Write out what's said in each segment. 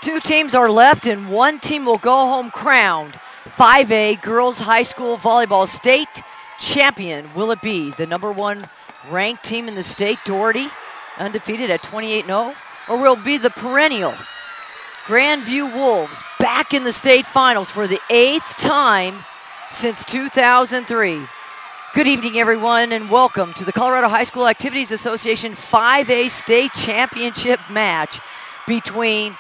Two teams are left and one team will go home crowned 5A Girls High School Volleyball State Champion. Will it be the #1 ranked team in the state, Doherty, undefeated at 28-0, or will it be the perennial Grandview Wolves back in the state finals for the 8th time since 2003? Good evening, everyone, and welcome to the Colorado High School Activities Association 5A State Championship match between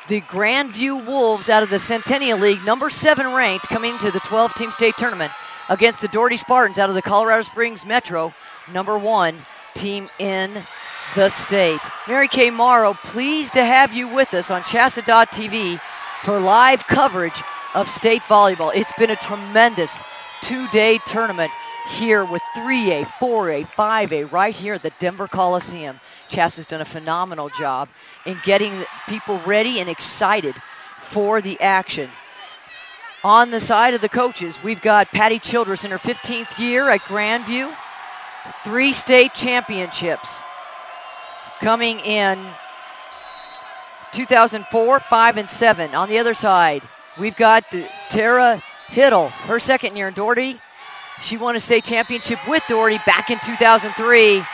the Grandview Wolves out of the Centennial League, #7 ranked, coming to the 12-team state tournament, against the Doherty Spartans out of the Colorado Springs Metro, #1 team in the state. Mary Kay Morrow, pleased to have you with us on CHSAA.tv for live coverage of state volleyball. It's been a tremendous two-day tournament here with 3A, 4A, 5A right here at the Denver Coliseum. CHSAA has done a phenomenal job in getting people ready and excited for the action. On the side of the coaches, we've got Patty Childress in her 15th year at Grandview, 3 state championships coming in 2004, 5, and 7. On the other side, we've got Tara Hiddle, her 2nd year in Doherty. She won a state championship with Doherty back in 2003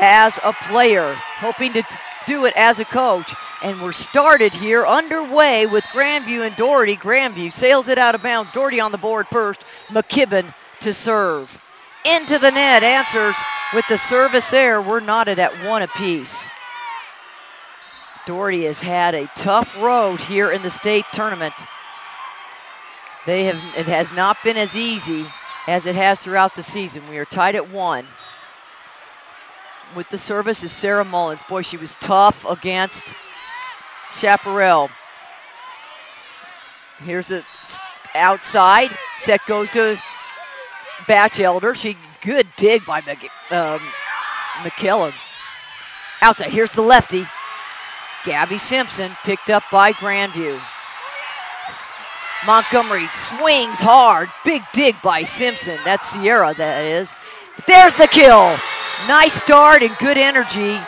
as a player, hoping to do it as a coach. And we're started here, underway with Grandview and Doherty. Grandview sails it out of bounds. Doherty on the board first. McKibben to serve. Into the net, answers with the service error. We're knotted at 1 apiece. Doherty has had a tough road here in the state tournament. It has not been as easy as it has throughout the season. We are tied at 1. With the service is Sarah Mullins. Boy, she was tough against Chaparral. Here's the outside. Set goes to Batchelder. Good dig by McKillum. Outside, here's the lefty. Gabby Simpson picked up by Grandview. Montgomery swings hard. Big dig by Simpson. That's Sierra, that is. There's the kill. Nice start and good energy.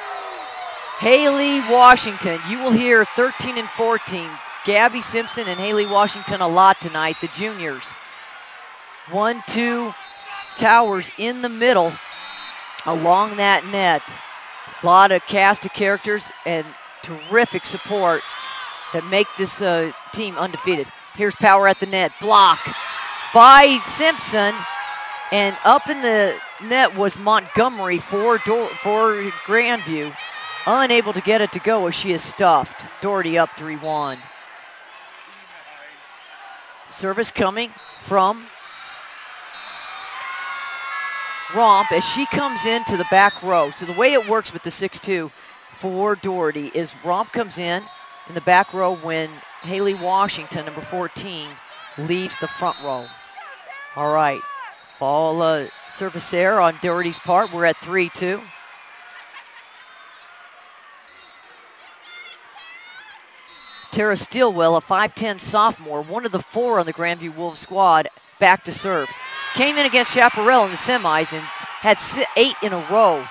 Haley Washington. You will hear 13 and 14. Gabby Simpson and Haley Washington a lot tonight, the juniors. 1-2 towers in the middle along that net. A lot of cast of characters and terrific support that make this team undefeated. Here's power at the net. Block by Simpson. And up in the net was Montgomery for Grandview. Unable to get it to go as she is stuffed. Doherty up 3-1. Service coming from Romp as she comes into the back row. So the way it works with the 6-2 for Doherty is Romp comes in the back row when Haley Washington, #14, leaves the front row. All right. Ball service error on Doherty's part. We're at 3-2. Tara Steelwell, a 5'10 sophomore, one of the 4 on the Grandview Wolves squad, back to serve. Came in against Chaparral in the semis and had 8 in a row.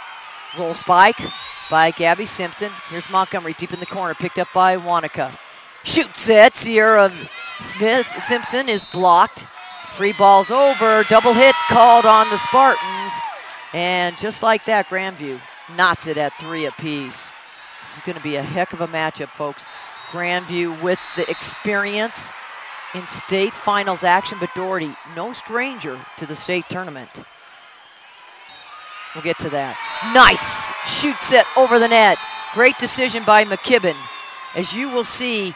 Roll spike by Gabby Simpson. Here's Montgomery deep in the corner, picked up by Wanaka. Shoots it. Sierra Simpson is blocked. Free ball's over. Double hit called on the Spartans. And just like that, Grandview knots it at 3 apiece. This is going to be a heck of a matchup, folks. Grandview with the experience in state finals action, but Doherty, no stranger to the state tournament. We'll get to that. Nice shoot set over the net. Great decision by McKibben. As you will see,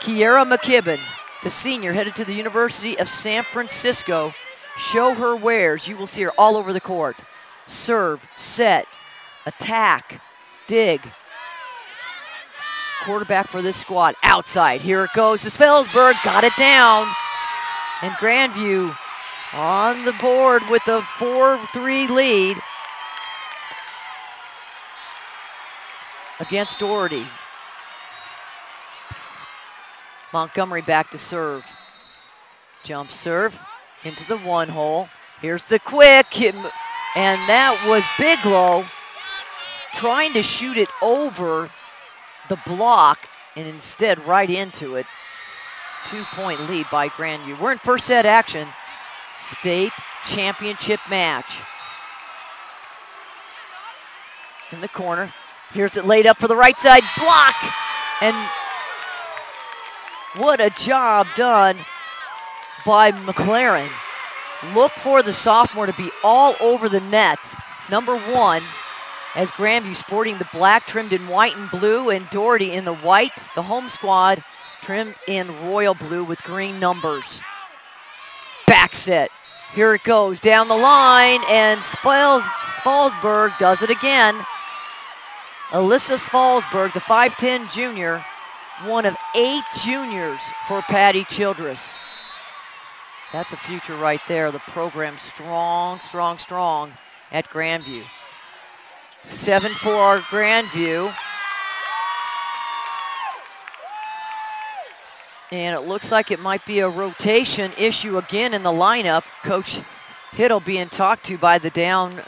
Kiera McKibben, the senior, headed to the University of San Francisco, show her wares. You will see her all over the court. Serve, set, attack, dig. Quarterback for this squad, outside. Here it goes. Felsberg got it down. And Grandview on the board with a 4-3 lead against Doherty. Montgomery back to serve. Jump serve into the 1 hole. Here's the quick, and that was Bigelow trying to shoot it over the block and instead right into it. 2-point lead by Grandview. We're in first set action. State championship match. In the corner. Here's it laid up for the right side. Block! And what a job done by McLaren. Look for the sophomore to be all over the net. Number 1, as Grandview sporting the black trimmed in white and blue, and Doherty in the white. The home squad trimmed in royal blue with green numbers. Back set. Here it goes down the line, and Svalsberg does it again. Alyssa Svalsberg, the 5'10 junior, one of 8 juniors for Patty Childress. That's a future right there. The program strong, strong, strong at Grandview. 7 for Grandview. And it looks like it might be a rotation issue again in the lineup. Coach Hittle being talked to by the down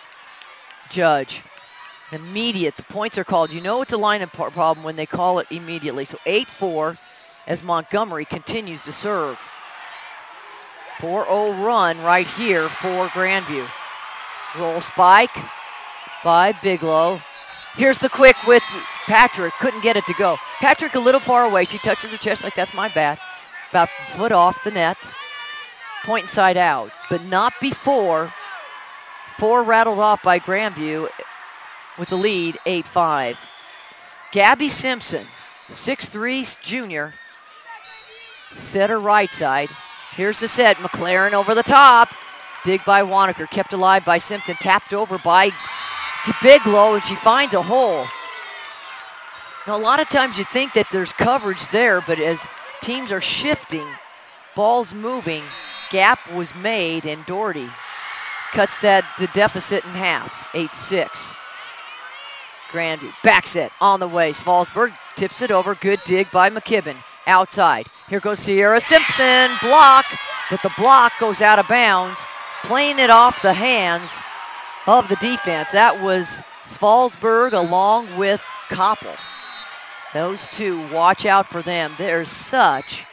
judge. Immediate, the points are called. You know it's a lineup problem when they call it immediately. So 8-4 as Montgomery continues to serve. 4-0 run right here for Grandview. Roll spike by Bigelow. Here's the quick with Patrick. Couldn't get it to go. Patrick a little far away. She touches her chest like that's my bad. About a foot off the net. Point inside out, but not before. 4 rattled off by Grandview with the lead, 8-5. Gabby Simpson, 6'3" junior. Setter right side. Here's the set. McLaren over the top. Dig by Wanneker, kept alive by Simpson. Tapped over by Bigelow, and she finds a hole. Now, a lot of times you think that there's coverage there, but as teams are shifting, ball's moving, gap was made, and Doherty cuts the deficit in half, 8-6. Grandview, back set on the way. Svalsberg tips it over. Good dig by McKibben. Outside. Here goes Sierra Simpson. Block, but the block goes out of bounds, playing it off the hands of the defense. That was Svalsberg along with Koppel. Those two, watch out for them. There's such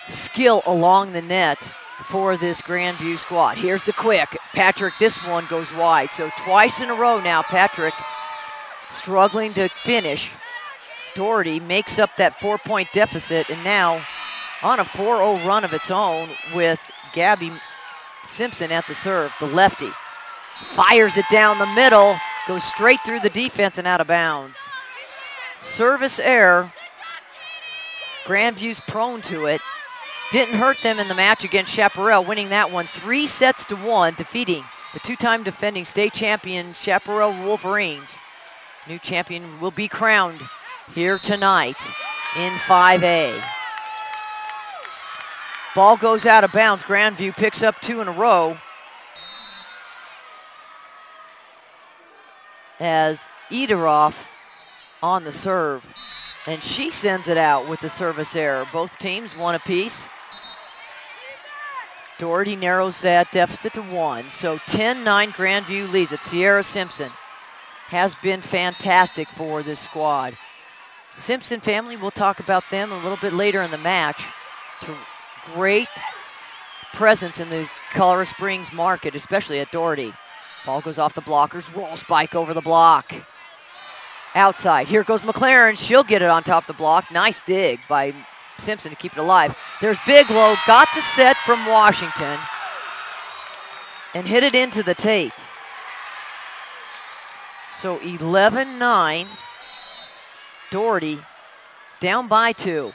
skill along the net for this Grandview squad. Here's the quick. Patrick, this one goes wide. So twice in a row now, Patrick struggling to finish. Doherty makes up that 4-point deficit, and now on a 4-0 run of its own with Gabby Simpson at the serve, the lefty. Fires it down the middle, goes straight through the defense and out of bounds. Service error. Grandview's prone to it. Didn't hurt them in the match against Chaparral, winning that one 3-1, defeating the 2-time defending state champion Chaparral Wolverines. New champion will be crowned here tonight in 5A. Ball goes out of bounds. Grandview picks up 2 in a row as Ederoff on the serve, and she sends it out with the service error. Both teams 1 apiece. Doherty narrows that deficit to 1, so 10-9 Grandview leads it. Sierra Simpson has been fantastic for this squad. Simpson family, we'll talk about them a little bit later in the match. Great presence in the Colorado Springs market, especially at Doherty. Ball goes off the blockers, roll spike over the block. Outside, here goes McLaren, she'll get it on top of the block. Nice dig by Simpson to keep it alive. There's Bigelow, got the set from Washington and hit it into the tape. So 11-9, Doherty down by 2.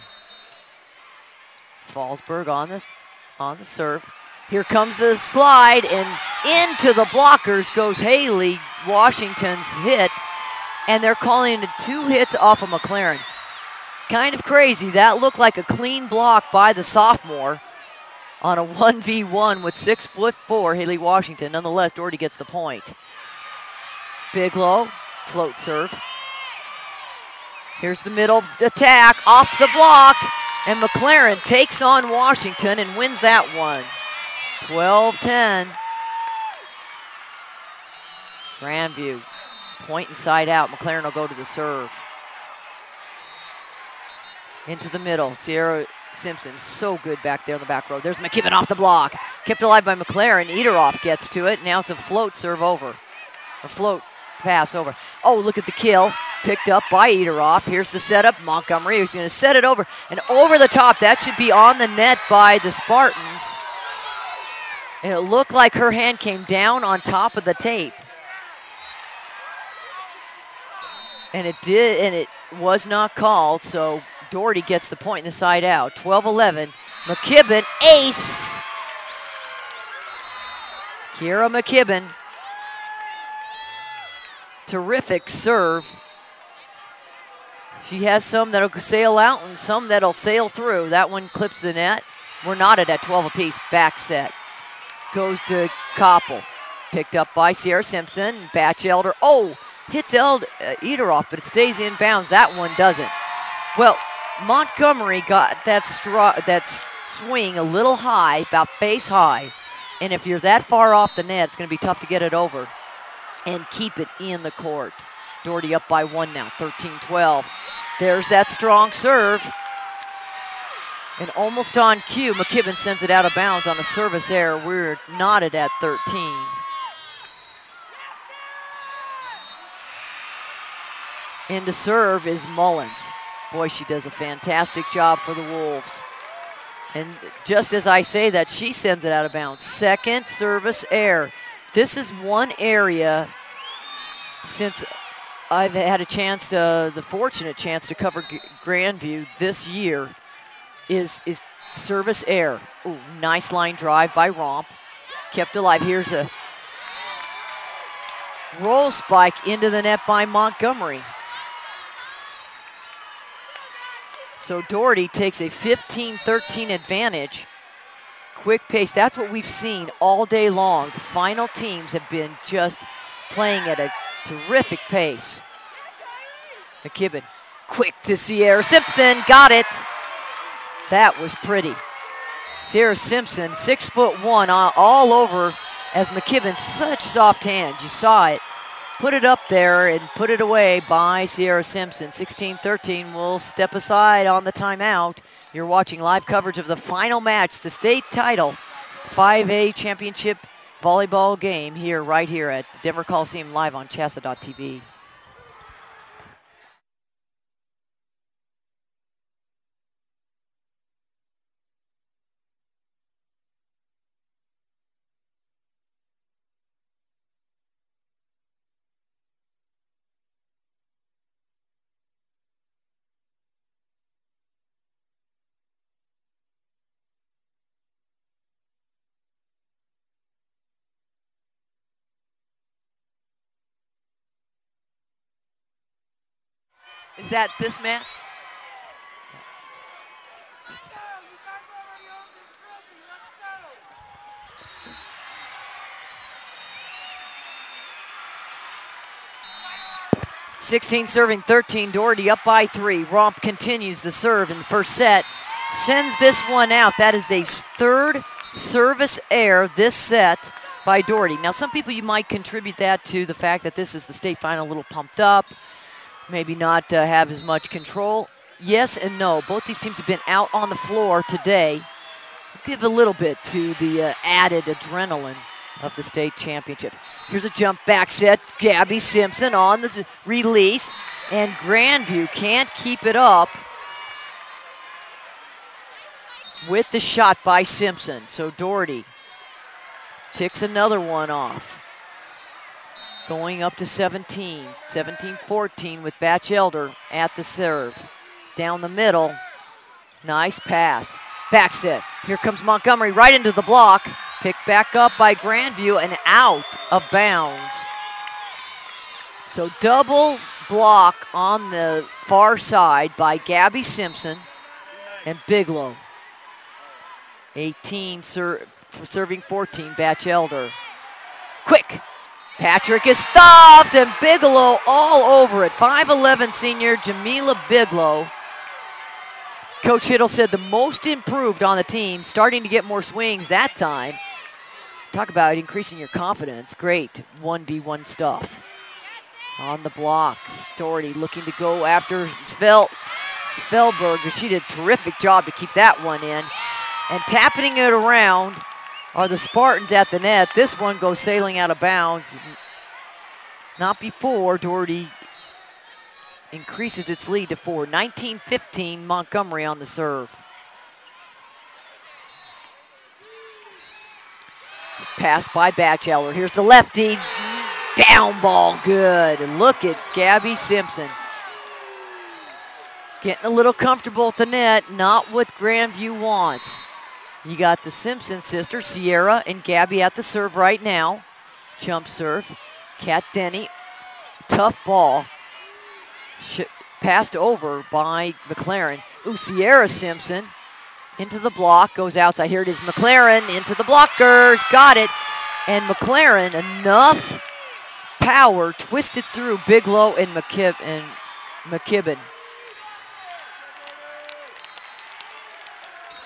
Svalsberg on the serve. Here comes the slide, and into the blockers goes Haley, Washington's hit, and they're calling it 2 hits off of McLaren. Kind of crazy. That looked like a clean block by the sophomore on a 1v1 with 6'4" Haley Washington. Nonetheless, Doherty gets the point. Bigelow, float serve. Here's the middle attack, off the block, and McLaren takes on Washington and wins that one. 12-10. Grandview, point inside out. McLaren will go to the serve. Into the middle. Sierra Simpson, so good back there in the back row. There's McKibben off the block. Kept alive by McLaren. Ederoff gets to it. Now it's a float serve over. Or float pass over. Oh, look at the kill. Picked up by Ederoff. Here's the setup. Montgomery is going to set it over. And over the top. That should be on the net by the Spartans. And it looked like her hand came down on top of the tape. And it did, and it was not called, so Doherty gets the point in the side out. 12-11. McKibben, ace. Kiera McKibben. Terrific serve. She has some that'll sail out and some that'll sail through. That one clips the net. We're knotted at 12 apiece. Back set. Goes to Koppel. Picked up by Sierra Simpson. Batchelder. Oh, hits Ederoff, but it stays in bounds. That one doesn't. Well, Montgomery got that swing a little high, about face high. And if you're that far off the net, it's going to be tough to get it over and keep it in the court. Doherty up by 1 now, 13-12. There's that strong serve. And almost on cue, McKibben sends it out of bounds on a service error. We're knotted at 13. In to serve is Mullins. Boy, she does a fantastic job for the Wolves. And just as I say that, she sends it out of bounds. Second service error. This is one area, since I've had the fortunate chance to cover Grandview this year, is service error. Ooh, nice line drive by Romp. Kept alive. Here's a roll spike into the net by Montgomery. So Doherty takes a 15-13 advantage. Quick pace, that's what we've seen all day long. The final teams have been just playing at a terrific pace. McKibben, quick to Sierra Simpson, got it. That was pretty. Sierra Simpson, 6'1", all over as McKibben, such soft hands, you saw it. Put it up there and put it away by Sierra Simpson. 16-13 will step aside on the timeout. You're watching live coverage of the final match, the state title, 5A championship volleyball game right here at the Denver Coliseum, live on CHSAA.tv. Is that this match? (16 serving 13). Doherty up by 3. Romp continues the serve in the first set. Sends this one out. That is the third service error this set by Doherty. Now, some people, you might contribute that to the fact that this is the state final, a little pumped up. Maybe not have as much control. Yes and no. Both these teams have been out on the floor today. Give a little bit to the added adrenaline of the state championship. Here's a jump back set. Gabby Simpson on the release. And Grandview can't keep it up with the shot by Simpson. So Doherty ticks another one off. Going up to 17, 17-14 with Batchelder at the serve. Down the middle, nice pass. Back set, here comes Montgomery right into the block. Picked back up by Grandview and out of bounds. So double block on the far side by Gabby Simpson and Bigelow. 18 serving 14, Batchelder. Quick. Patrick is stopped, and Bigelow all over it. 5'11" senior Jamila Bigelow. Coach Hittle said the most improved on the team, starting to get more swings that time. Talk about increasing your confidence. Great 1v1 stuff. On the block, Doherty looking to go after Svelte. Svelberg, she did a terrific job to keep that one in. And tapping it around are the Spartans at the net. This one goes sailing out of bounds. Not before Doherty increases its lead to 4. 19-15 Montgomery on the serve. Pass by Batchelor. Here's the lefty. Down ball, good. Look at Gabby Simpson. Getting a little comfortable at the net, not what Grandview wants. You got the Simpson sisters, Sierra and Gabby at the serve right now. Jump serve. Kat Denny, tough ball. Passed over by McLaren. Ooh, Sierra Simpson into the block, goes outside. Here it is, McLaren into the blockers, got it. And McLaren, enough power, twisted through Bigelow and McKibben.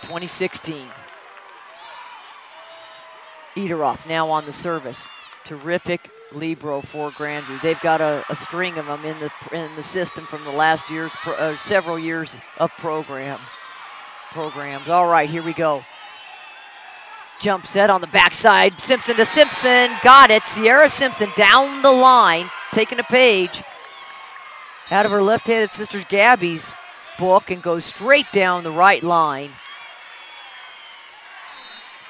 2016. Eateroff now on the service. Terrific libero for Grandview. They've got a string of them in the system from the last year's several years of programs. All right, here we go. Jump set on the backside. Simpson to Simpson. Got it. Sierra Simpson down the line, taking a page out of her left-handed sister Gabby's book and goes straight down the right line.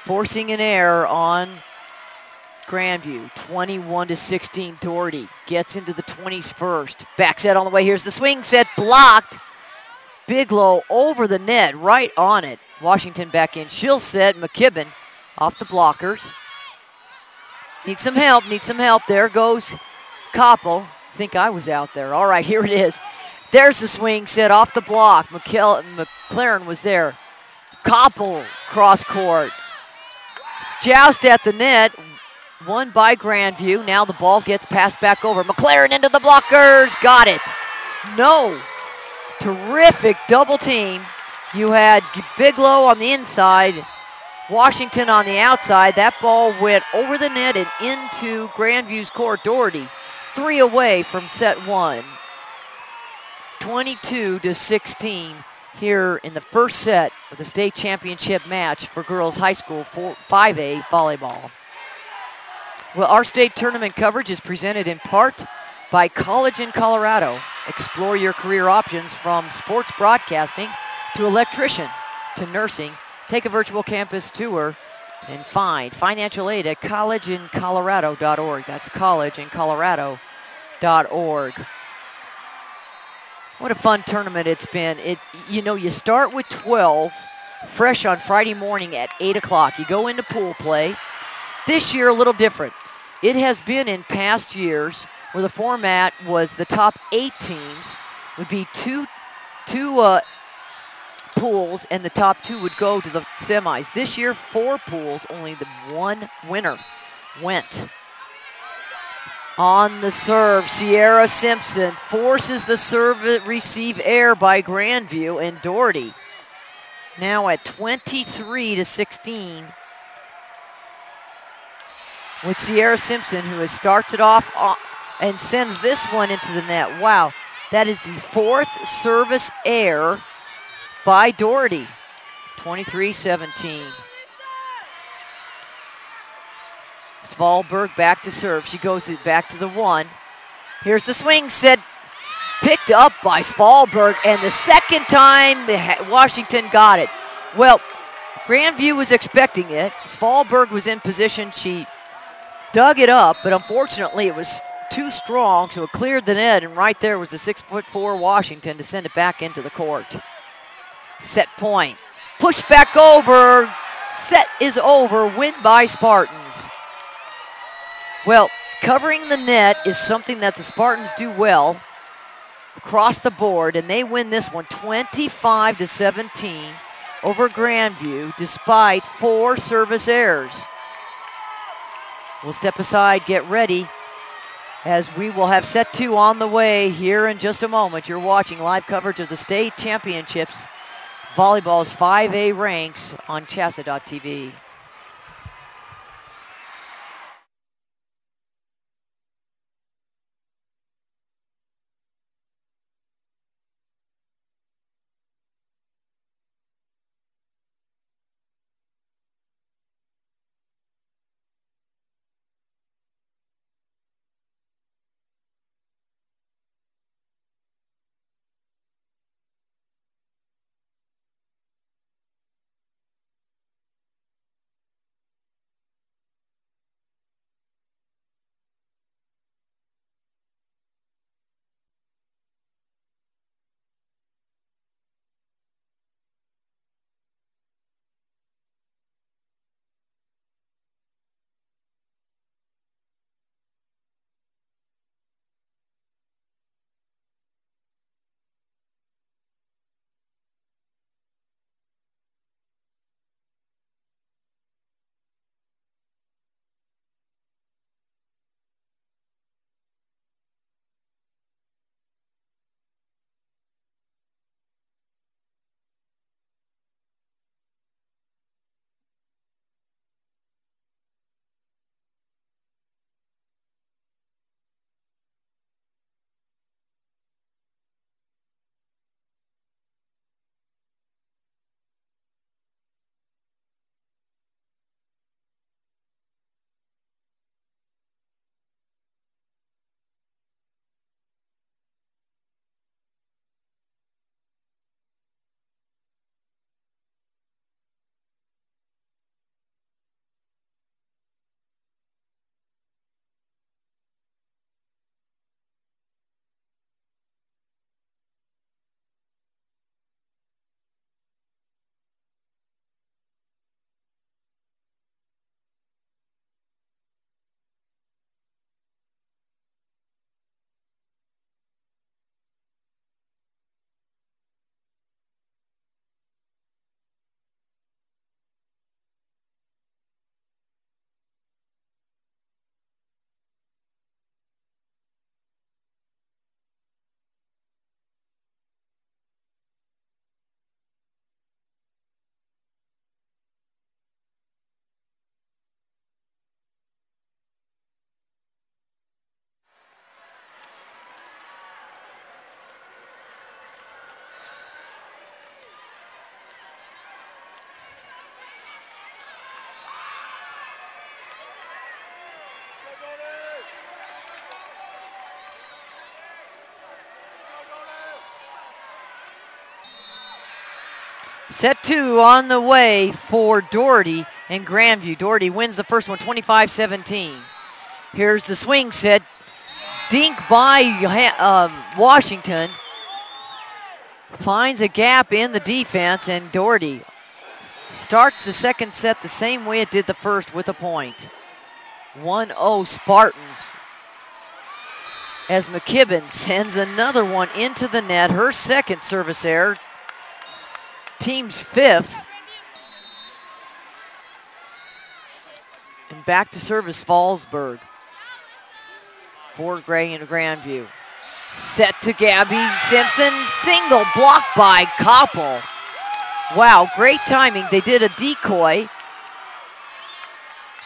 Forcing an error on Grandview. 21-16 Doherty gets into the 20s first. Back set on the way. Here's the swing set, blocked. Bigelow over the net, right on it. Washington back in. She'll set. McKibben off the blockers. Needs some help. There goes Koppel. I think I was out there. All right, here it is. There's the swing set off the block. McLaren was there. Koppel cross court. Joust at the net, won by Grandview. Now the ball gets passed back over. McLaren into the blockers, got it. No, terrific double team. You had Bigelow on the inside, Washington on the outside. That ball went over the net and into Grandview's court. Doherty, 3 away from set 1. 22-16. Here in the first set of the state championship match for girls high school 5A volleyball. Well, our state tournament coverage is presented in part by College in Colorado. Explore your career options from sports broadcasting to electrician to nursing. Take a virtual campus tour and find financial aid at collegeincolorado.org. That's collegeincolorado.org. What a fun tournament it's been. You start with 12 fresh on Friday morning at 8 o'clock. You go into pool play. This year, a little different. It has been in past years where the format was the top 8 teams would be two pools, and the top 2 would go to the semis. This year, 4 pools, only the 1 winner went. On the serve, Sierra Simpson forces the serve receive error by Grandview, and Doherty now at 23-16 with Sierra Simpson, who starts it off and sends this one into the net. Wow, that is the 4th service error by Doherty. 23-17. Svalberg back to serve. She goes back to the 1. Here's the swing set, picked up by Svalberg, and the second time Washington got it. Well, Grandview was expecting it. Svalberg was in position. She dug it up, but unfortunately it was too strong, so it cleared the net, and right there was the 6'4" Washington to send it back into the court. Set point. Push back over. Set is over. Win by Spartans. Well, covering the net is something that the Spartans do well across the board, and they win this one 25-17 over Grandview despite 4 service errors. We'll step aside, get ready, as we will have set 2 on the way here in just a moment. You're watching live coverage of the state championships, volleyball's 5A ranks on CHSAA.tv. Set 2 on the way for Doherty and Grandview. Doherty wins the first one, 25-17. Here's the swing set. Dink by Washington. Finds a gap in the defense, and Doherty starts the second set the same way it did the first, with a point. 1-0 Spartans. As McKibben sends another one into the net, her second service error, team's fifth. And back to service Fallsburg for Gray and Grandview. Set to Gabby Simpson, single blocked by Koppel. Wow, great timing. They did a decoy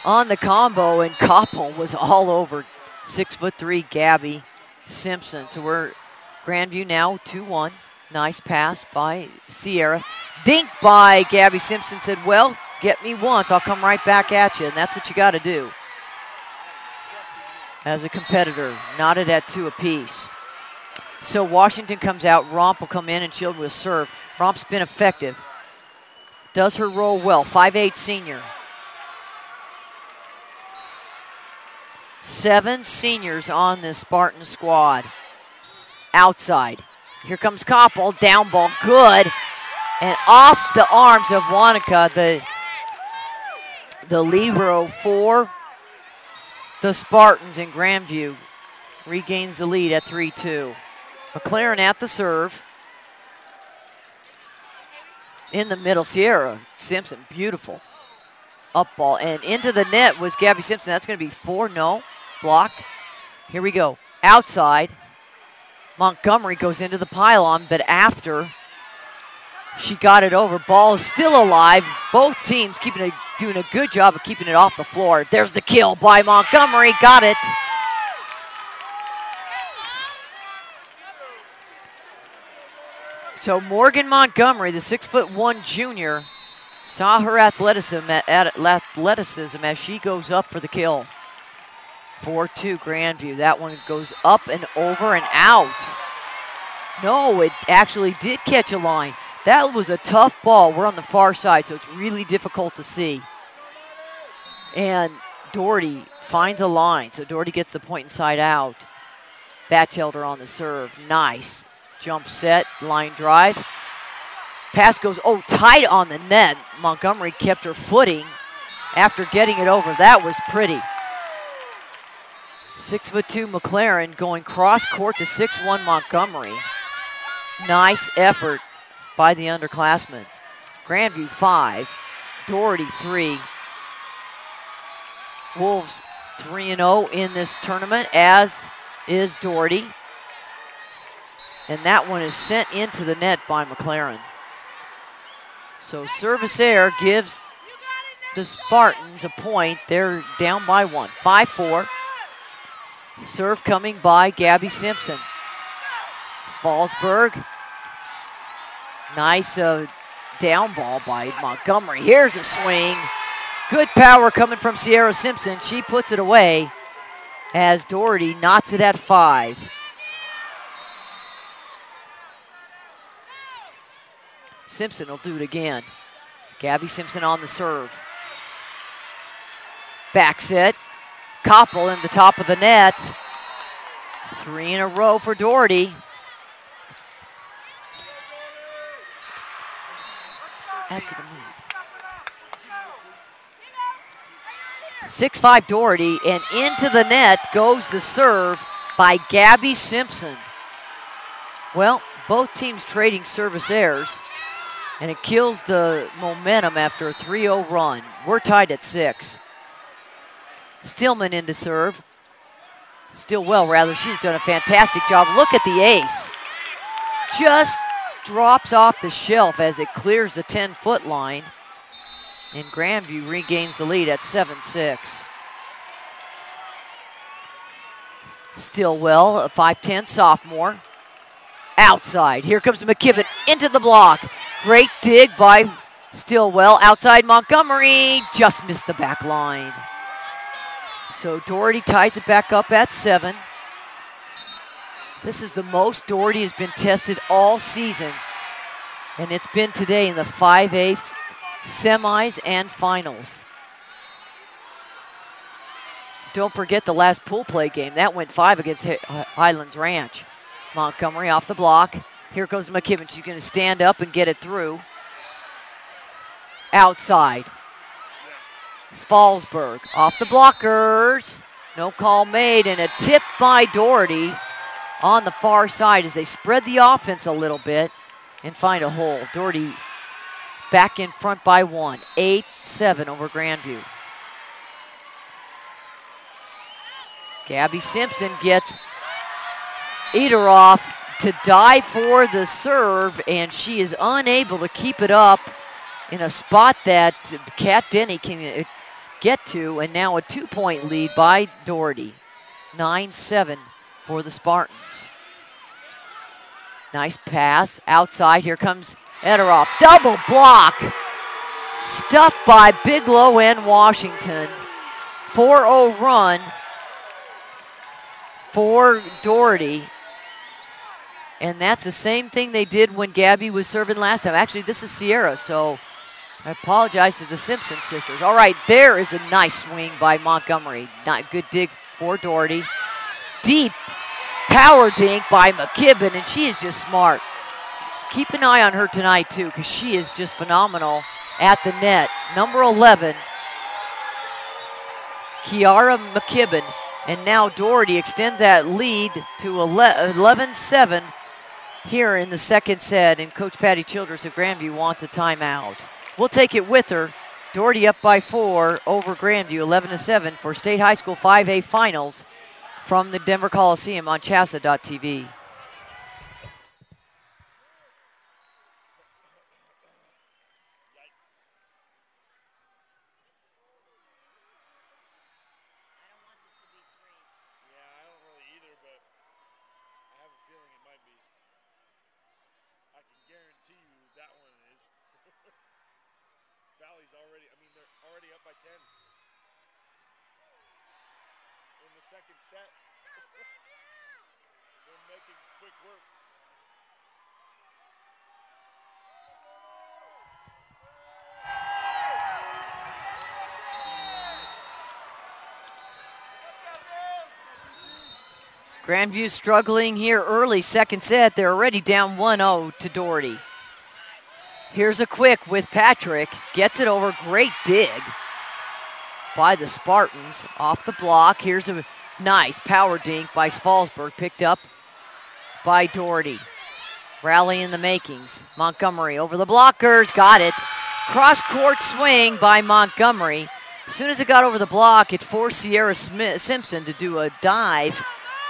on the combo, and Koppel was all over 6'3" Gabby Simpson. So we're Grandview now 2-1. Nice pass by Sierra. Dink by Gabby Simpson. Said, well, get me once, I'll come right back at you. And that's what you got to do as a competitor. Knotted at 2 apiece. So Washington comes out. Romp will come in and Shield will serve. Romp's been effective. Does her role well. 5'8" senior. 7 seniors on this Spartan squad. Outside. Here comes Koppel. Down ball. Good. And off the arms of Wanaka, the libero for the Spartans, in Grandview regains the lead at 3-2. McLaren at the serve. In the middle, Sierra Simpson, beautiful. Up ball, and into the net was Gabby Simpson. That's going to be 4, no, block. Here we go, outside. Montgomery goes into the pylon, but after she got it over, ball is still alive. Both teams doing a good job of keeping it off the floor. There's the kill by Montgomery, got it. So Morgan Montgomery, the 6'1" junior, saw her athleticism as she goes up for the kill. 4-2 Grandview. That one goes up and over and out. No, it actually did catch a line. That was a tough ball. We're on the far side, so it's really difficult to see. And Doherty finds a line, so Doherty gets the point inside out. Batchelder on the serve. Nice. Jump set, line drive. Pass goes, tight on the net. Montgomery kept her footing after getting it over. That was pretty. 6'2" McLaren going cross court to 6'1" Montgomery. Nice effort by the underclassmen. Grandview 5, Doherty 3. Wolves 3-0 in this tournament, as is Doherty. And that one is sent into the net by McLaren. So service error gives the Spartans a point. They're down by 1, 5-4. Serve coming by Gabby Simpson. Fallsburg. Nice down ball by Montgomery. Here's a swing. Good power coming from Sierra Simpson. She puts it away as Doherty knots it at 5. Simpson will do it again. Gabby Simpson on the serve. Back set. Koppel in the top of the net. 3 in a row for Doherty. Ask her to move. 6'5" Doherty, and into the net goes the serve by Gabby Simpson. Well, both teams trading service errors, and it kills the momentum after a 3-0 run. We're tied at 6. Stillman into serve. Stillwell, rather. She's done a fantastic job. Look at the ace. Just drops off the shelf as it clears the 10-foot line. And Grandview regains the lead at 7-6. Stillwell, a 5'10" sophomore. Outside. Here comes McKibben into the block. Great dig by Stillwell. Outside Montgomery. Just missed the back line. So Doherty ties it back up at 7. This is the most Doherty has been tested all season And it's been today in the 5A semis and finals. Don't forget the last pool play game. That went 5 against Highlands Ranch. Montgomery off the block. Here goes McKibben. She's going to stand up and get it through. Outside. Svalsberg off the blockers. No call made, and a tip by Doherty on the far side as they spread the offense a little bit and find a hole. Doherty back in front by 1. 8-7 over Grandview. Gabby Simpson gets Ederoff to dive for the serve, and she is unable to keep it up in a spot that Kat Denny can get to, and now a 2-point lead by Doherty. 9-7 for the Spartans. Nice pass outside. Here comes Ederoff. Double block. Stuffed by Bigelow and Washington. 4-0 run for Doherty. And that's the same thing they did when Gabby was serving last time. Actually, this is Sierra, so I apologize to the Simpson sisters. All right, there is a nice swing by Montgomery. Not good dig for Doherty. Deep power dink by McKibben, and she is just smart. Keep an eye on her tonight, too, because she is just phenomenal at the net. Number 11, Kiara McKibben. And now Doherty extends that lead to 11-7 here in the second set. And Coach Patty Childress of Grandview wants a timeout. We'll take it with her. Doherty up by 4 over Grandview, 11-7 for State High School 5A Finals from the Denver Coliseum on CHSAA.tv. Grandview struggling here early, second set. They're already down 1-0 to Doherty. Here's a quick with Patrick. Gets it over. Great dig by the Spartans. Off the block. Here's a nice power dink by Svalsberg. Picked up by Doherty. Rally in the makings. Montgomery over the blockers. Got it. Cross-court swing by Montgomery. As soon as it got over the block, it forced Sierra Simpson to do a dive.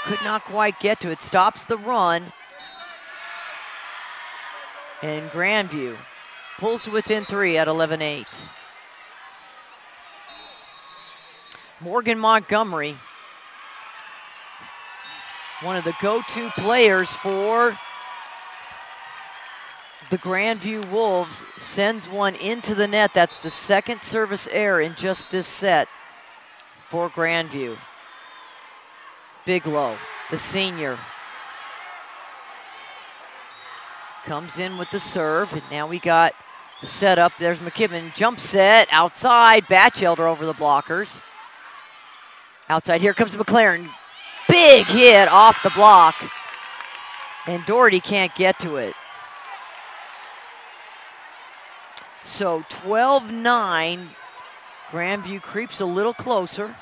Could not quite get to it. Stops the run. And Grandview pulls to within 3 at 11-8. Morgan Montgomery, one of the go-to players for the Grandview Wolves, sends one into the net. That's the second service error in just this set for Grandview. Bigelow, the senior, comes in with the serve, and now we got the setup. There's McKibben, jump set, outside, Batchelder over the blockers. Outside, here comes McLaren. Big hit off the block, and Doherty can't get to it. So 12-9, Grandview creeps a little closer.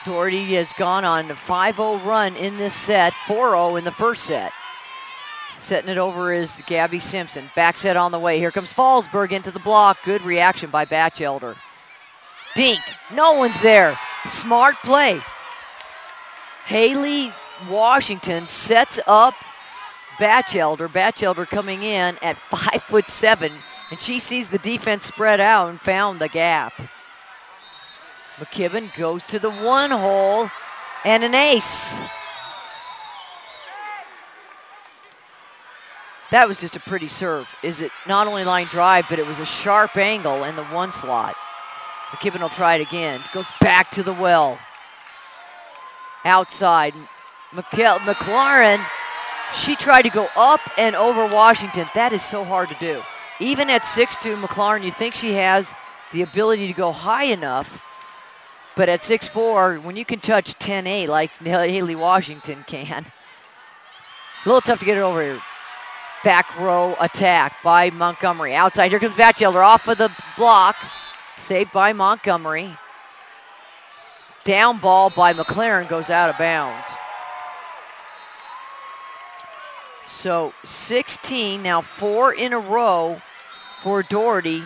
Doherty has gone on a 5-0 run in this set, 4-0 in the first set. Setting it over is Gabby Simpson. Back set on the way. Here comes Svalsberg into the block. Good reaction by Batchelder. Dink. No one's there. Smart play. Haley Washington sets up Batchelder. Batchelder coming in at 5'7", and she sees the defense spread out and found the gap. McKibben goes to the one hole and an ace. That was just a pretty serve. Is it not only line drive, but it was a sharp angle in the one slot. McKibben will try it again. Goes back to the well. Outside. McLaren, she tried to go up and over Washington. That is so hard to do. Even at 6'2", McLaren, you think she has the ability to go high enough, but at 6'4", when you can touch 10'8" like Haley Washington can, a little tough to get it over here. Back row attack by Montgomery. Outside, here comes Batchelder off of the block. Saved by Montgomery. Down ball by McLaren goes out of bounds. So 16, now 4 in a row for Doherty.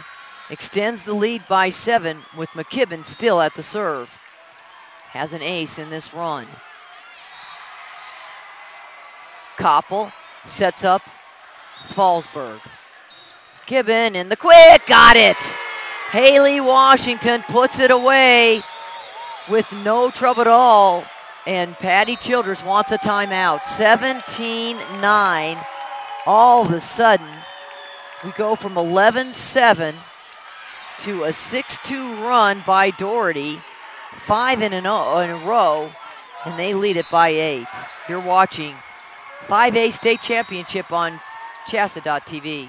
Extends the lead by 7 with McKibben still at the serve. Has an ace in this run. Koppel sets up Svalsberg. McKibben in the quick, got it! Haley Washington puts it away with no trouble at all. And Patty Childress wants a timeout. 17-9. All of a sudden, we go from 11-7 to a 6-2 run by Doherty. 5 in a row, and they lead it by 8. You're watching 5A State Championship on CHSAA.tv.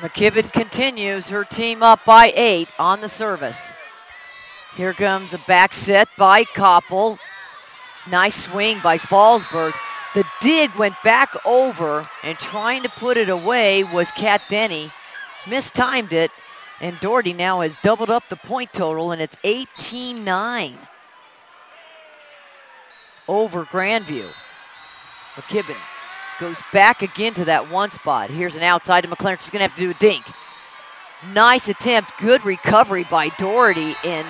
McKibben continues her team up by 8 on the service. Here comes a back set by Koppel. Nice swing by Svalsberg. The dig went back over, and trying to put it away was Kat Denny. Mistimed it, and Doherty now has doubled up the point total, and it's 18-9 over Grandview. McKibben goes back again to that one spot. Here's an outside to McLaren. She's going to have to do a dink. Nice attempt. Good recovery by Doherty. And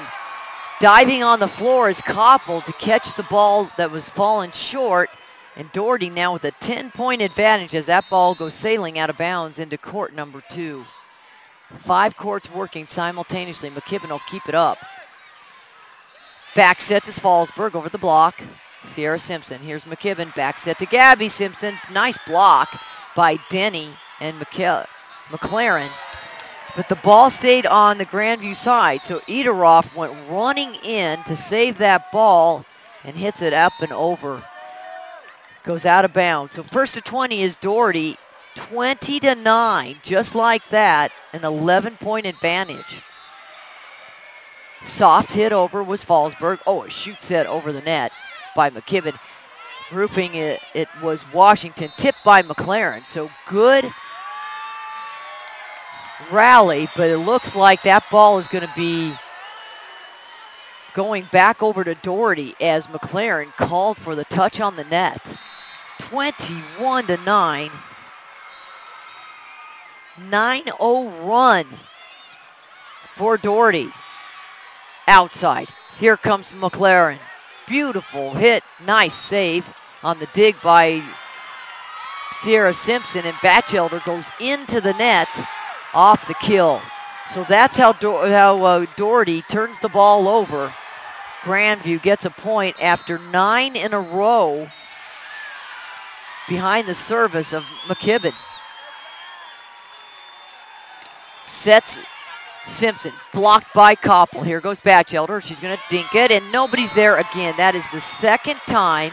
diving on the floor is Koppel to catch the ball that was falling short. And Doherty now with a 10-point advantage as that ball goes sailing out of bounds into court number 2. 5 courts working simultaneously. McKibben will keep it up. Back set to Svalsberg over the block. Sierra Simpson. Here's McKibben. Back set to Gabby Simpson. Nice block by Denny and McLaren. But the ball stayed on the Grandview side. So Ederoff went running in to save that ball and hits it up and over. Goes out of bounds. So first to 20 is Doherty. 20-9. Just like that. An 11-point advantage. Soft hit over was Svalsberg. Oh, a shoot set over the net by McKibben. Roofing it was Washington, tipped by McLaren. So good rally, but it looks like that ball is going to be going back over to Doherty as McLaren called for the touch on the net. 21-9. 9-0 run for Doherty. Outside. Here comes McLaren. Beautiful hit. Nice save on the dig by Sierra Simpson, and Batchelder goes into the net off the kill. So that's how Doherty turns the ball over. Grandview gets a point after 9 in a row behind the service of McKibben. Sets Simpson, blocked by Koppel. Here goes Batchelder. She's going to dink it, and nobody's there again. That is the second time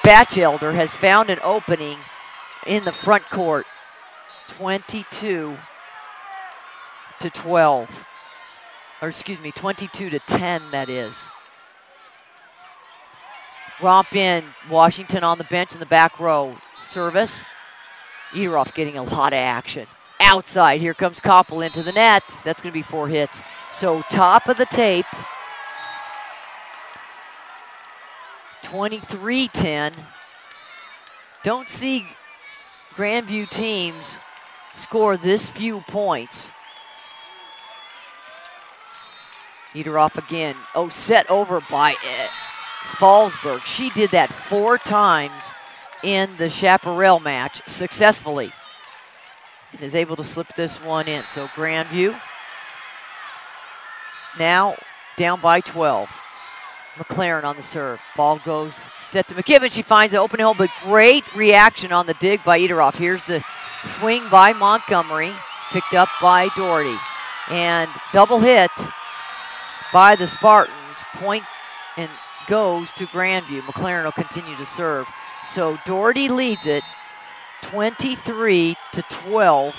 Batchelder has found an opening in the front court. 22-12. Or excuse me, 22-10, that is. Romp in, Washington on the bench in the back row. Service. Ederoff getting a lot of action. Outside, here comes Koppel into the net. That's going to be 4 hits. So top of the tape, 23-10. Don't see Grandview teams score this few points. Ederoff again. Oh, set over by Spalsberg. She did that 4 times in the Chaparral match successfully and is able to slip this one in. So Grandview now down by 12. McLaren on the serve. Ball goes set to McKibben. She finds the open hole, but great reaction on the dig by Ederoff. Here's the swing by Montgomery, picked up by Doherty. And double hit by the Spartans. Point and goes to Grandview. McLaren will continue to serve. So Doherty leads it 23-12.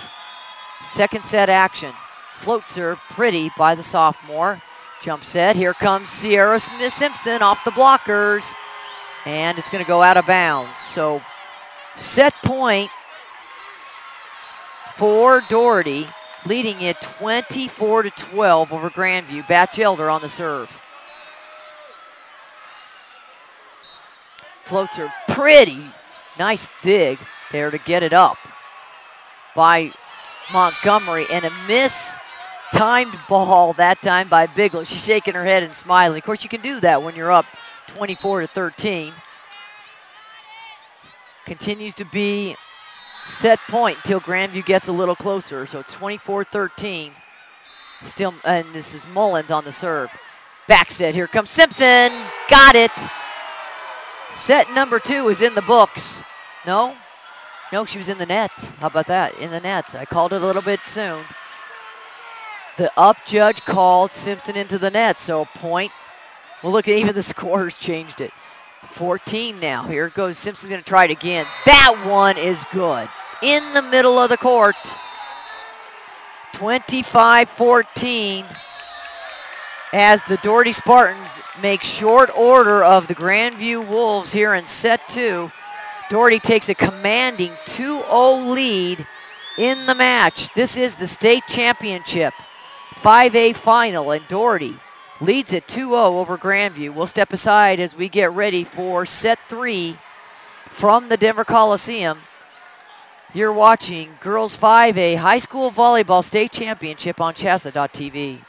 Second set action. Float serve, pretty by the sophomore. Jump set, here comes Sierra Smith-Simpson off the blockers. And it's gonna go out of bounds. So set point for Doherty, leading it 24-12 over Grandview. Batchelder on the serve. Floats her pretty nice dig there to get it up by Montgomery, and a mistimed ball that time by Bigelow. She's shaking her head and smiling. Of course, you can do that when you're up 24-13. Continues to be set point until Grandview gets a little closer. So it's 24-13. Still, and this is Mullins on the serve. Back set, here comes Simpson. Got it. Set number 2 is in the books. No, she was in the net. How about that? In the net. I called it a little bit soon. The up judge called Simpson into the net, so point. Well, look, even the scores changed it. 14 now. Here it goes. Simpson's going to try it again. That one is good. In the middle of the court. 25-14. As the Doherty Spartans make short order of the Grandview Wolves here in set 2. Doherty takes a commanding 2-0 lead in the match. This is the state championship 5A final, and Doherty leads it 2-0 over Grandview. We'll step aside as we get ready for set 3 from the Denver Coliseum. You're watching Girls 5A High School Volleyball State Championship on CHSAA.tv.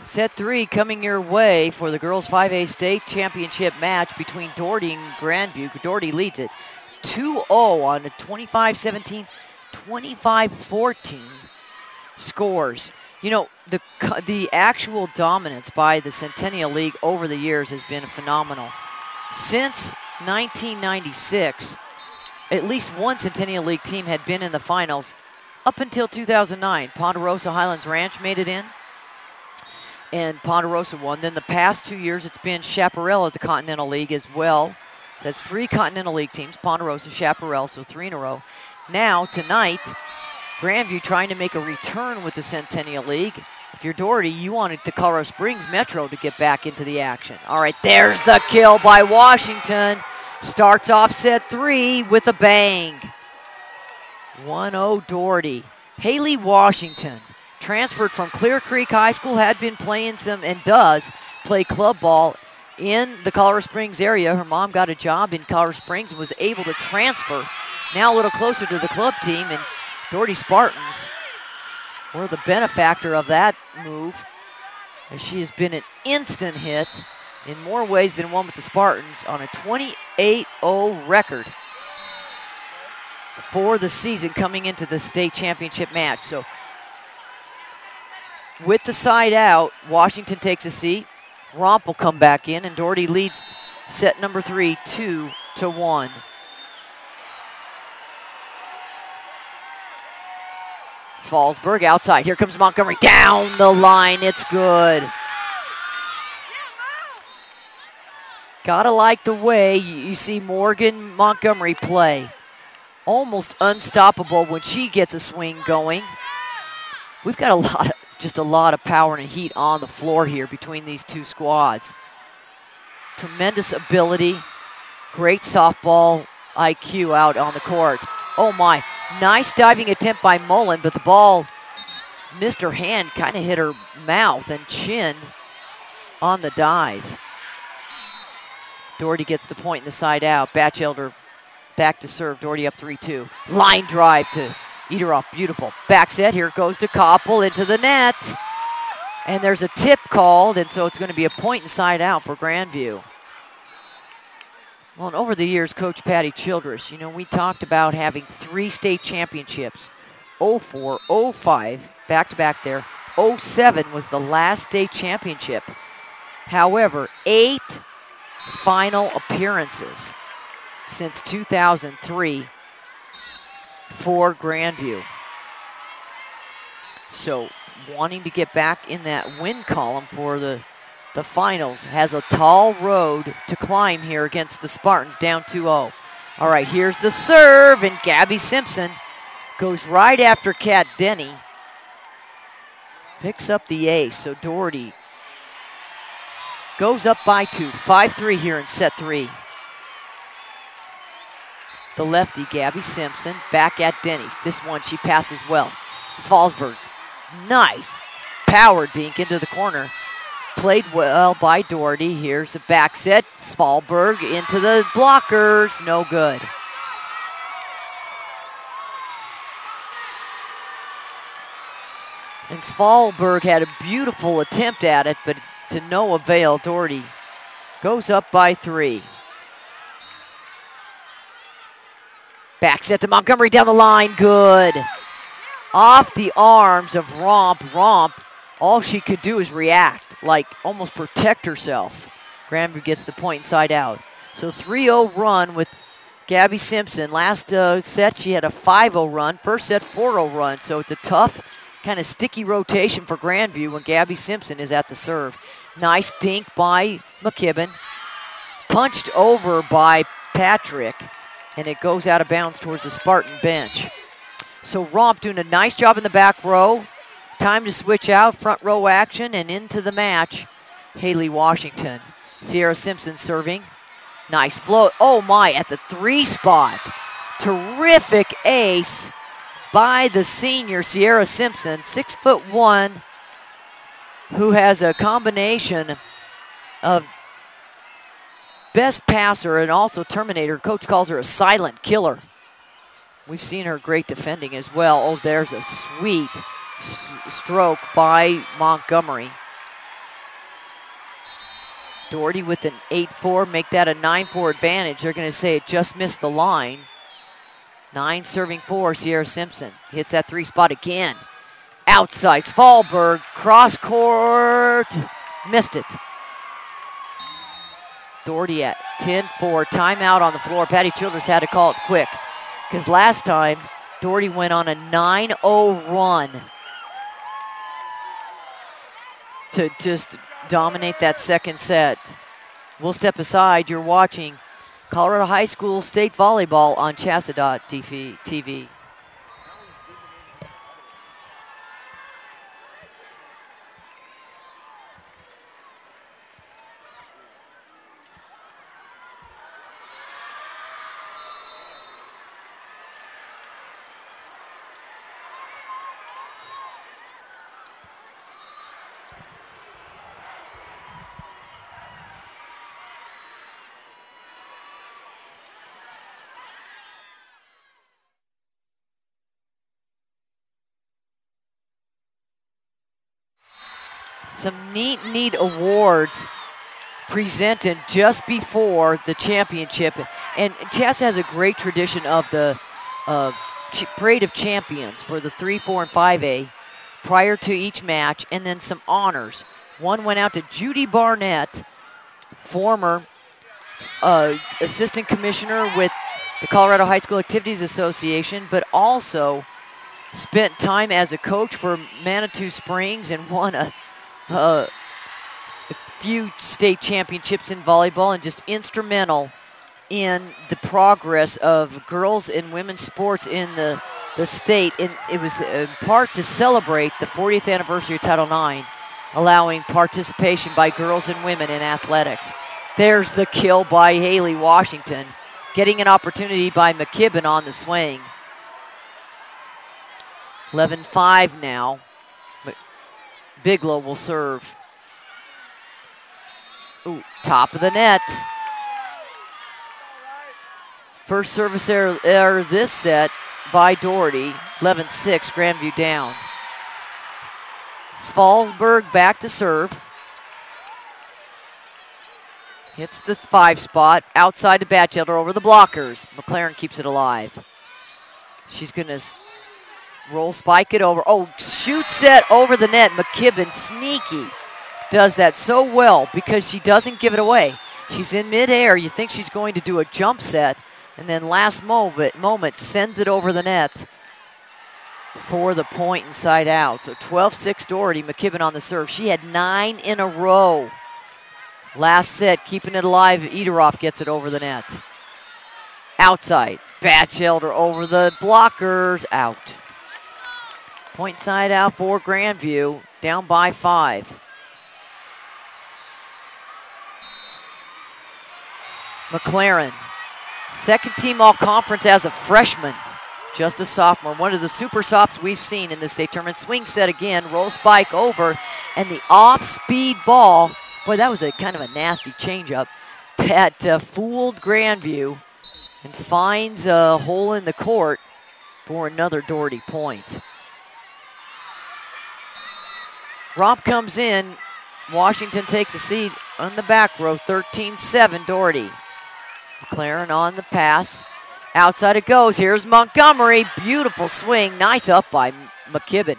Set 3 coming your way for the girls 5A state championship match between Doherty and Grandview. Doherty leads it 2-0 on a 25-17, 25-14 scores. You know, the actual dominance by the Centennial League over the years has been phenomenal. Since 1996, at least one Centennial League team had been in the finals up until 2009. Ponderosa Highlands Ranch made it in, and Ponderosa won. Then the past 2 years, it's been Chaparral at the Continental League as well. That's 3 Continental League teams, Ponderosa, Chaparral, so 3 in a row. Now, tonight, Grandview trying to make a return with the Centennial League. If you're Doherty, you wanted the Colorado Springs Metro to get back into the action. All right, there's the kill by Washington. Starts off set 3 with a bang. 1-0 Doherty. Haley Washington, transferred from Clear Creek High School, had been playing some and does play club ball in the Colorado Springs area. Her mom got a job in Colorado Springs and was able to transfer. Now a little closer to the club team, and Doherty Spartans were the benefactor of that move, as she has been an instant hit in more ways than one with the Spartans on a 28-0 record for the season coming into the state championship match. So with the side out, Washington takes a seat. Romp will come back in, and Doherty leads set number 3, 2-1. It's Fallsburg outside. Here comes Montgomery down the line. It's good. Gotta like the way you see Morgan Montgomery play. Almost unstoppable when she gets a swing going. We've got just a lot of power and heat on the floor here between these two squads. Tremendous ability, great softball IQ out on the court. Oh my, nice diving attempt by Mullen, but the ball missed her hand, kind of hit her mouth and chin on the dive. Doherty gets the point in the side out. Batchelder back to serve. Doherty up 3-2. Line drive to eat her off. Beautiful. Back set. Here goes to Koppel into the net. And there's a tip called, and so it's going to be a point inside out for Grandview. Well, and over the years, Coach Patty Childress, you know, we talked about having 3 state championships. 04, 05, back-to-back there. 07 was the last state championship. However, 8 final appearances since 2003 for Grandview. So wanting to get back in that win column for the finals, has a tall road to climb here against the Spartans, down 2-0. All right, here's the serve, and Gabby Simpson goes right after Kat Denny. Picks up the ace, so Doherty goes up by 2, 5-3 here in set 3. The lefty, Gabby Simpson, back at Denny. This one, she passes well. Svalsberg, nice power dink into the corner. Played well by Doherty. Here's the back set. Svalberg into the blockers. No good. And Svalberg had a beautiful attempt at it, but to no avail. Doherty goes up by 3. Back set to Montgomery down the line. Good. Off the arms of Romp. Romp, all she could do is react, like almost protect herself. Grandview gets the point inside out. So 3-0 run with Gabby Simpson. Last set she had a 5-0 run. First set 4-0 run. So it's a tough, kind of sticky rotation for Grandview when Gabby Simpson is at the serve. Nice dink by McKibben. Punched over by Patrick, and it goes out of bounds towards the Spartan bench. So Romp doing a nice job in the back row. Time to switch out, front row action, and into the match. Haley Washington. Sierra Simpson serving. Nice float. Oh my, at the 3 spot. Terrific ace by the senior Sierra Simpson, 6'1", who has a combination of best passer and also terminator. Coach calls her a silent killer. We've seen her great defending as well. Oh, there's a sweet stroke by Montgomery. Doherty with an 8-4, make that a 9-4 advantage. They're going to say it just missed the line. 9 serving 4, Sierra Simpson. Hits that 3 spot again. Outside, Svalberg, cross court, missed it. Doherty at 10-4, timeout on the floor. Patty Childers had to call it quick because last time Doherty went on a 9-0 run to just dominate that second set. We'll step aside. You're watching Colorado High School State Volleyball on CHSAA.TV. Some neat awards presented just before the championship. And CHSAA has a great tradition of the Parade of Champions for the 3, 4, and 5A prior to each match, and then some honors. One went out to Judy Barnett, former assistant commissioner with the Colorado High School Activities Association, but also spent time as a coach for Manitou Springs and won a few state championships in volleyball, and just instrumental in the progress of girls and women's sports in the state. And it was in part to celebrate the 40th anniversary of Title IX, allowing participation by girls and women in athletics. There's the kill by Haley Washington, getting an opportunity by McKibben on the swing. 11-5 now. Bigelow will serve. Ooh, top of the net. First service error this set by Doherty. 11-6, Grandview down. Svalberg back to serve. Hits the 5 spot, outside to Batchelder over the blockers. McLaren keeps it alive. She's gonna roll, spike it over. Oh, shoots it over the net. McKibben, sneaky, does that so well because she doesn't give it away. She's in midair. You think she's going to do a jump set, and then last moment sends it over the net for the point inside out. So 12-6 Doherty, McKibben on the serve. She had 9 in a row. Last set, keeping it alive. Ederoff gets it over the net. Outside, Batchelder over the blockers, out. Point side out for Grandview, down by 5. McLaren, second team all-conference as a freshman, just a sophomore. One of the super softs we've seen in the state tournament. Swing set again, roll spike over, and the off-speed ball. Boy, that was a kind of a nasty changeup that fooled Grandview and finds a hole in the court for another Doherty point. Romp comes in. Washington takes a seat on the back row. 13-7 Doherty. McLaren on the pass. Outside it goes. Here's Montgomery. Beautiful swing. Nice up by McKibben.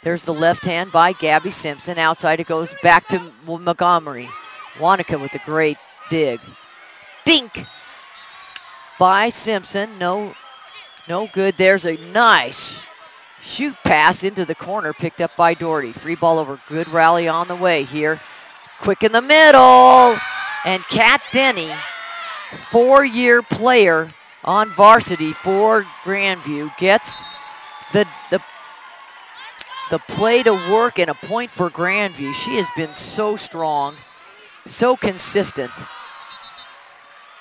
There's the left hand by Gabby Simpson. Outside it goes back to Montgomery. Wanaka with a great dig. Dink by Simpson. No good. There's a nice shoot pass into the corner, picked up by Doherty. Free ball over. Good rally on the way here. Quick in the middle. And Kat Denny, 4-year player on varsity for Grandview, gets the play to work and a point for Grandview. She has been so strong, so consistent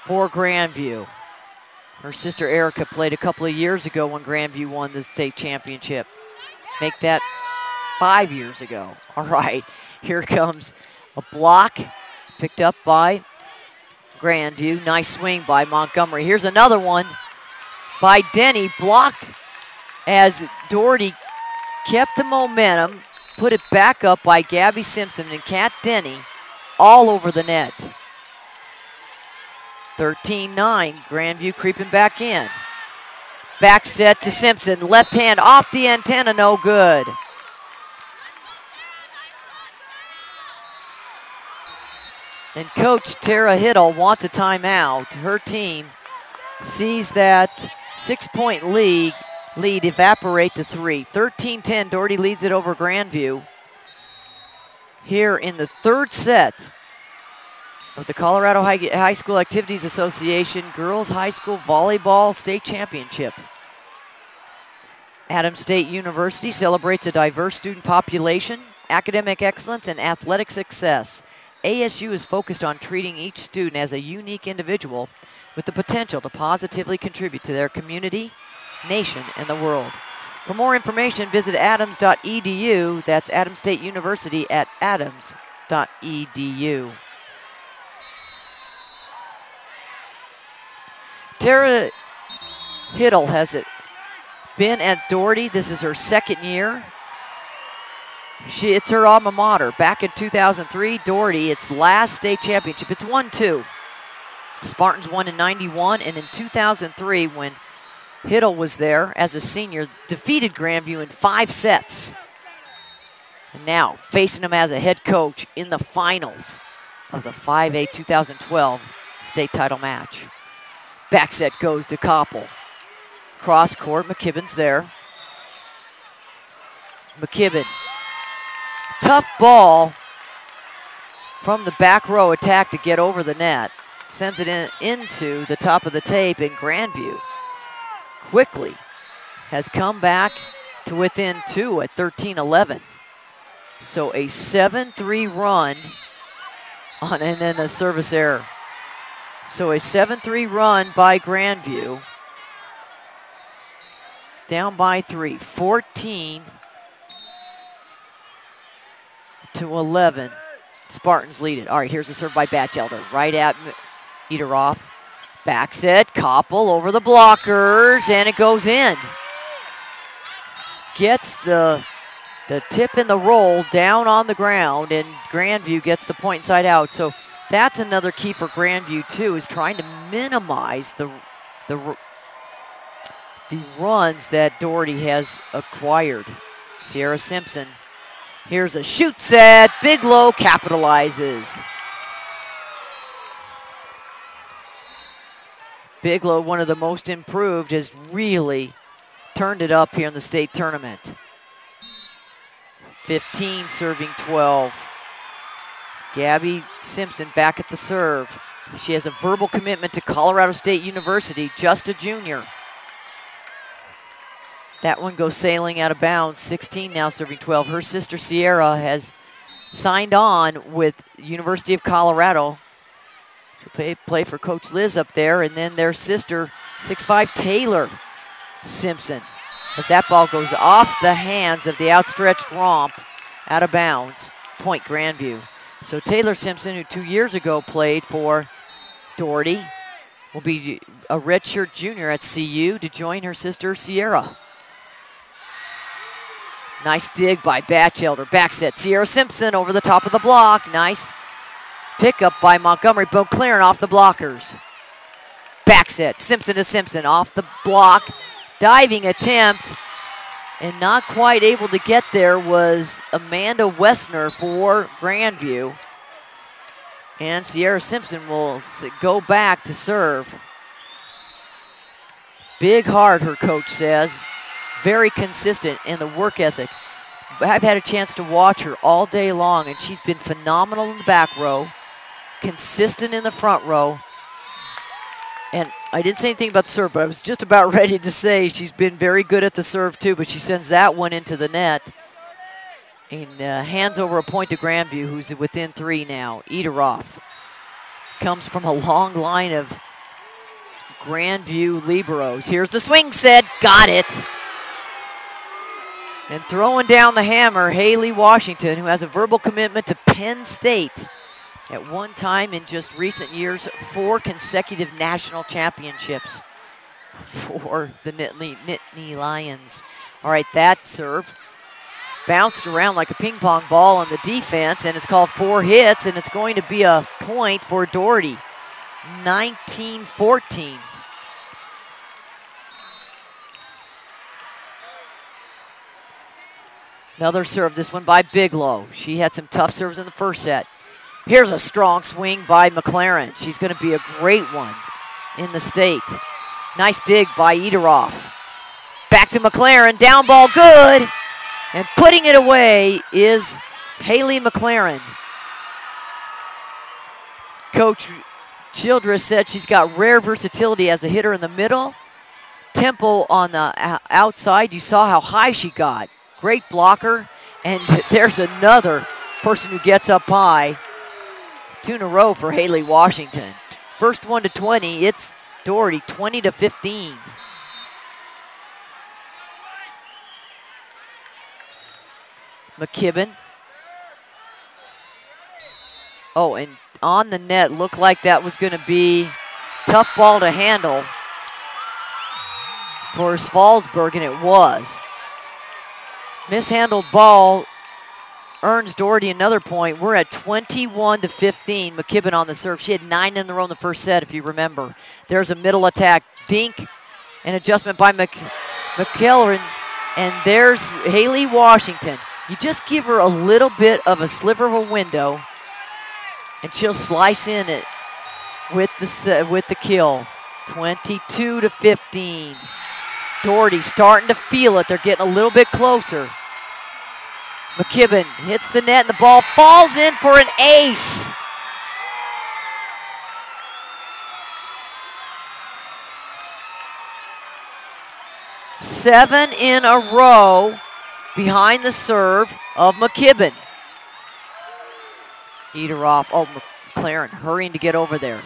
for Grandview. Her sister Erica played a couple of years ago when Grandview won the state championship. Make that 5 years ago. All right, here comes a block picked up by Grandview. Nice swing by Montgomery. Here's another one by Denny, blocked as Doherty kept the momentum, put it back up by Gabby Simpson, and Kat Denny all over the net. 13-9, Grandview creeping back in. Back set to Simpson, left hand off the antenna, no good. And Coach Tara Hiddle wants a timeout. Her team sees that 6-point lead evaporate to 3. 13-10, Doherty leads it over Grandview. Here in the third set of the Colorado High School Activities Association Girls High School Volleyball State Championship. Adams State University celebrates a diverse student population, academic excellence, and athletic success. ASU is focused on treating each student as a unique individual with the potential to positively contribute to their community, nation, and the world. For more information, visit adams.edu. That's Adams State University at adams.edu. Tara Hiddle has been at Doherty. This is her second year. It's her alma mater. Back in 2003, Doherty, its last state championship. It's 1-2. Spartans won in 91, and in 2003, when Hiddle was there as a senior, defeated Grandview in 5 sets. And now facing him as a head coach in the finals of the 5A 2012 state title match. Back set goes to Koppel. Cross court, McKibben's there. McKibben. Tough ball from the back row attack to get over the net. Sends it into the top of the tape, and Grandview quickly has come back to within 2 at 13-11. So a 7-3 run and then a service error. So a 7-3 run by Grandview. Down by 3, 14-11. Spartans lead it. All right, here's a serve by Batchelder. Right at Ederoff. Back set, Koppel over the blockers, and it goes in. Gets the tip and the roll down on the ground, and Grandview gets the point inside out. So that's another key for Grandview, too, is trying to minimize the runs that Doherty has acquired. Sierra Simpson. Here's a shoot set. Bigelow capitalizes. Bigelow, one of the most improved, has really turned it up here in the state tournament. 15 serving 12. Gabby Simpson back at the serve. She has a verbal commitment to Colorado State University, just a junior. That one goes sailing out of bounds. 16 now serving 12. Her sister Sierra has signed on with University of Colorado. She'll play for Coach Liz up there, and then their sister, 6'5", Taylor Simpson. As that ball goes off the hands of the outstretched romp, out of bounds, point Grandview. So Taylor Simpson, who 2 years ago played for Doherty, will be a redshirt junior at CU to join her sister Sierra. Nice dig by Batchelder. Back set, Sierra Simpson over the top of the block. Nice pickup by Montgomery, boom, clearing off the blockers. Back set, Simpson to Simpson, off the block. Diving attempt, and not quite able to get there was Amanda Wessner for Grandview. And Sierra Simpson will go back to serve. Big heart, her coach says. Very consistent in the work ethic. I've had a chance to watch her all day long, and she's been phenomenal in the back row, consistent in the front row. And I didn't say anything about the serve, but I was just about ready to say she's been very good at the serve too, but she sends that one into the net and hands over a point to Grandview, who's within 3 now. Ederoff comes from a long line of Grandview liberos. Here's the swing set, got it. And throwing down the hammer, Haley Washington, who has a verbal commitment to Penn State. At one time in just recent years, 4 consecutive national championships for the Nittany Lions. All right, that serve bounced around like a ping pong ball on the defense, and it's called 4 hits, and it's going to be a point for Doherty. 19-14. Another serve, this one by Bigelow. She had some tough serves in the first set. Here's a strong swing by McLaren. She's going to be a great one in the state. Nice dig by Ederoff. Back to McLaren, down ball, good. And putting it away is Haley McLaren. Coach Childress said she's got rare versatility as a hitter in the middle. Tempo on the outside. You saw how high she got. Great blocker. And there's another person who gets up high. 2 in a row for Haley Washington. First one to 20. It's Doherty, 20-15. McKibben. Oh, and on the net, looked like that was going to be tough ball to handle for Svalsberg, and it was. Mishandled ball earns Doherty another point. We're at 21-15. McKibben on the serve. She had 9 in a row in the first set, if you remember. There's a middle attack. Dink, an adjustment by McKellen, and there's Haley Washington. You just give her a little bit of a sliver of a window, and she'll slice in it with the kill. 22-15. Doherty starting to feel it. They're getting a little bit closer. McKibben hits the net, and the ball falls in for an ace. Seven in a row behind the serve of McKibben. Ederoff, oh, McLaren hurrying to get over there.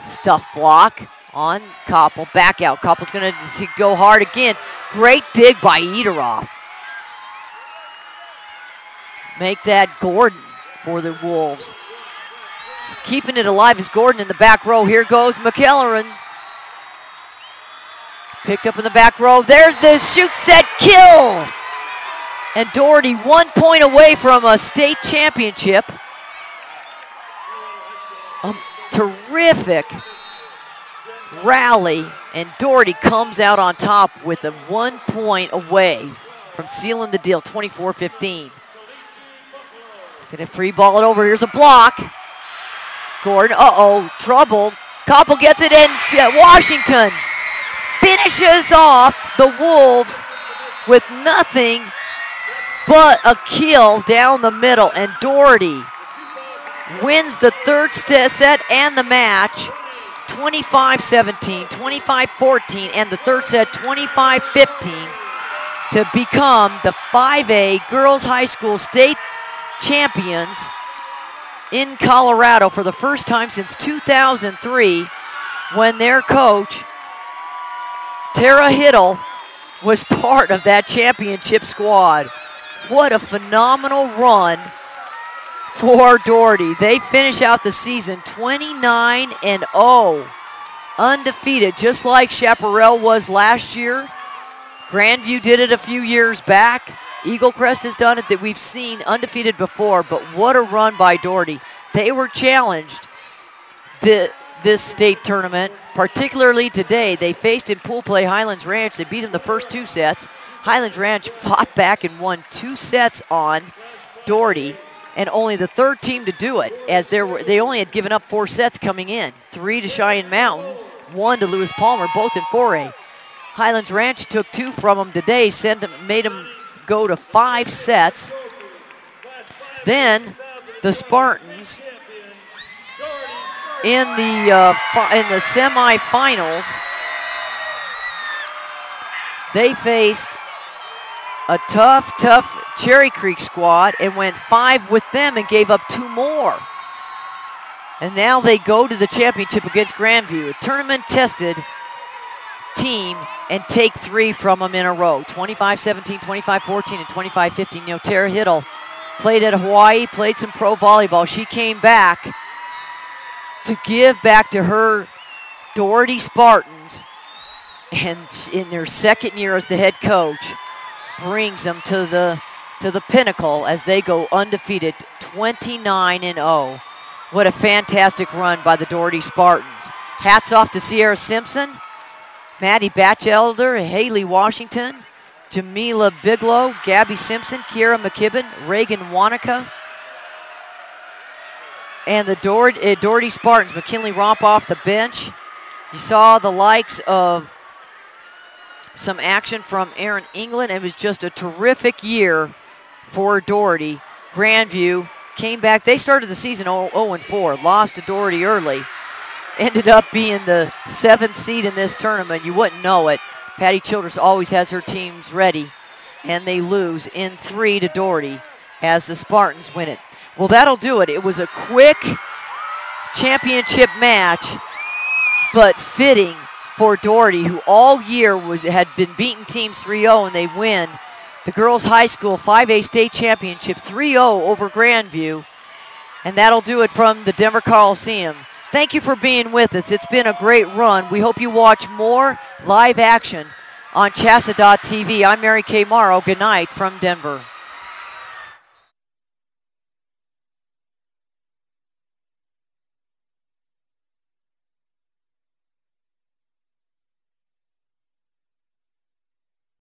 Stuff block on Koppel, back out. Koppel's gonna go hard again. Great dig by Ederoff. Make that Gordon for the Wolves. Keeping it alive is Gordon in the back row. Here goes McKellen. Picked up in the back row. There's the shoot, set, kill. And Doherty 1 point away from a state championship. A terrific rally, and Doherty comes out on top with a 1 point away from sealing the deal, 24-15. Gonna free ball it over. Here's a block. Gordon, trouble. Koppel gets it in. Washington finishes off the Wolves with nothing but a kill down the middle, and Doherty wins the third set and the match, 25-17, 25-14, and the third set 25-15 to become the 5A Girls High School State champions in Colorado for the first time since 2003, when their coach, Tara Hiddle, was part of that championship squad. What a phenomenal run for Doherty. They finish out the season 29-0, undefeated, just like Chaparral was last year. Grandview did it a few years back. Eagle Crest has done it, that we've seen undefeated before, but what a run by Doherty. They were challenged this state tournament, particularly today. They faced in pool play Highlands Ranch. They beat them the first 2 sets. Highlands Ranch fought back and won 2 sets on Doherty, and only the third team to do it, as they only had given up 4 sets coming in. 3 to Cheyenne Mountain, 1 to Lewis Palmer, both in 4A. Highlands Ranch took 2 from them today, made them go to 5 sets. Then the Spartans in the semifinals, they faced a tough Cherry Creek squad and went 5 with them and gave up 2 more. And now they go to the championship against Grandview, a tournament-tested team, and take 3 from them in a row. 25-17, 25-14, and 25-15. You know, Tara Hiddle played at Hawaii, played some pro volleyball. She came back to give back to her Doherty Spartans, and in their second year as the head coach, brings them to the to the pinnacle as they go undefeated, 29-0. What a fantastic run by the Doherty Spartans. Hats off to Sierra Simpson, Maddie Batchelder, Haley Washington, Jamila Bigelow, Gabby Simpson, Kiera McKibben, Reagan Wanaka, and the Doherty Spartans. McKinley Romp off the bench. You saw the likes of some action from Aaron England. It was just a terrific year for Doherty. Grandview came back. They started the season 0-4, lost to Doherty early. Ended up being the 7th seed in this tournament. You wouldn't know it. Patty Childress always has her teams ready, and they lose in 3 to Doherty as the Spartans win it. Well, that'll do it. It was a quick championship match, but fitting for Doherty, who all year had been beating teams 3-0, and they win the girls' high school 5A state championship 3-0 over Grandview. And that'll do it from the Denver Coliseum. Thank you for being with us. It's been a great run. We hope you watch more live action on CHSAA.tv. I'm Mary Kay Morrow. Good night from Denver.